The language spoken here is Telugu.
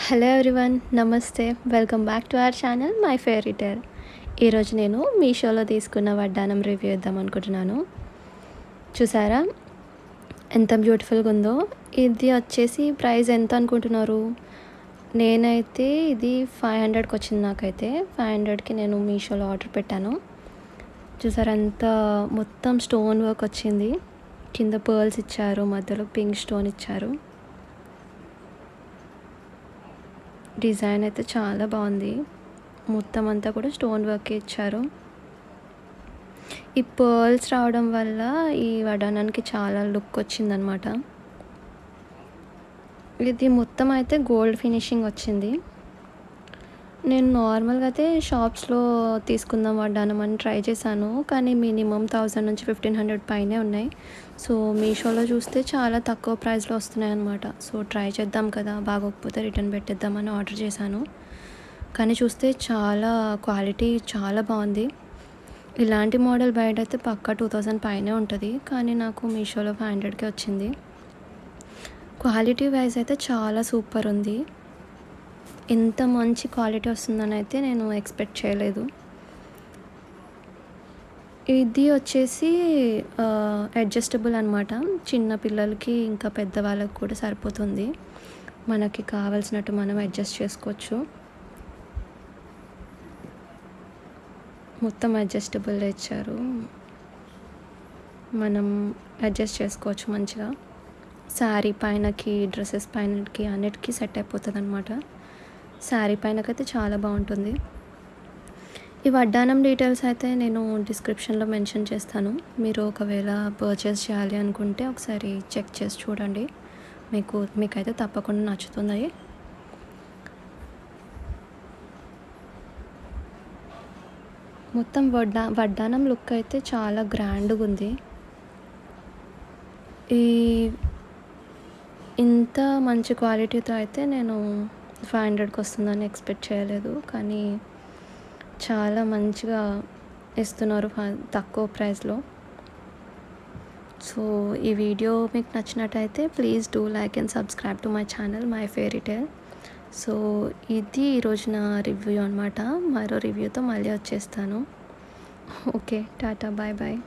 హలో ఎవ్రీవన్, నమస్తే. Welcome back to our channel my fairy tale. ఈరోజు నేను మీషోలో తీసుకున్న వడ్డానం రివ్యూ ఇద్దాం అనుకుంటున్నాను. చూసారా ఎంత బ్యూటిఫుల్గా ఉందో. ఇది వచ్చేసి ప్రైస్ ఎంత అనుకుంటున్నారు? నేనైతే ఇది 500కి వచ్చింది. నాకైతే 500కి నేను మీషోలో ఆర్డర్ పెట్టాను. చూసారా ఎంత మొత్తం స్టోన్ వర్క్ వచ్చింది. కింద పర్ల్స్ ఇచ్చారు, మధ్యలో పింక్ స్టోన్ ఇచ్చారు. డిజైన్ అయితే చాలా బాగుంది. మొత్తం అంతా కూడా స్టోన్ వర్క్ ఇచ్చారు. ఈ పర్ల్స్ రావడం వల్ల ఈ వడ్డానానికి చాలా లుక్ వచ్చిందనమాట. ఇది మొత్తం అయితే గోల్డ్ ఫినిషింగ్ వచ్చింది. నేను నార్మల్గా అయితే షాప్స్లో తీసుకుందాం వడ్డానం అని ట్రై చేశాను, కానీ మినిమం 1000 నుంచి 1500 పైనే ఉన్నాయి. సో మీషోలో చూస్తే చాలా తక్కువ ప్రైస్లో వస్తున్నాయి అన్నమాట. సో ట్రై చేద్దాం కదా, బాగోకపోతే రిటర్న్ పెట్టేద్దామని ఆర్డర్ చేశాను. కానీ చూస్తే చాలా క్వాలిటీ చాలా బాగుంది. ఇలాంటి మోడల్ బయట అయితే పక్కా 2000 పైనే ఉంటుంది, కానీ నాకు మీషోలో 500కే వచ్చింది. క్వాలిటీ వైజ్ అయితే చాలా సూపర్ ఉంది. ఎంత మంచి క్వాలిటీ వస్తుందని అయితే నేను ఎక్స్పెక్ట్ చేయలేదు. ఇది వచ్చేసి అడ్జస్టబుల్ అనమాట. చిన్న పిల్లలకి ఇంకా పెద్దవాళ్ళకి కూడా సరిపోతుంది. మనకి కావాల్సినట్టు మనం అడ్జస్ట్ చేసుకోవచ్చు. మొత్తం అడ్జస్టబుల్ ఇచ్చారు, మనం అడ్జస్ట్ చేసుకోవచ్చు మంచిగా. శారీ పైనకి, డ్రెస్సెస్ పైనకి అన్నిటికీ సెట్ అయిపోతుంది అనమాట. శారీ పైనకైతే చాలా బాగుంటుంది. ఈ వడ్డానం డీటెయిల్స్ అయితే నేను డిస్క్రిప్షన్లో మెన్షన్ చేస్తాను. మీరు ఒకవేళ పర్చేస్ చేయాలి అనుకుంటే ఒకసారి చెక్ చేసి చూడండి. మీకైతే తప్పకుండా నచ్చుతుంది. మొత్తం వడ్డానం లుక్ అయితే చాలా గ్రాండ్గా ఉంది. ఇంత మంచి క్వాలిటీతో అయితే నేను 500కి వస్తుందని ఎక్స్పెక్ట్ చేయలేదు, కానీ చాలా మంచిగా ఇస్తున్నారు తక్కువ ప్రైస్లో. సో ఈ వీడియో మీకు నచ్చినట్టయితే please do like and subscribe to my channel my fairy tale. So ఇది ఈరోజు నా రివ్యూ అనమాట. మరో రివ్యూతో మళ్ళీ వచ్చేస్తాను. Okay, tata, bye bye.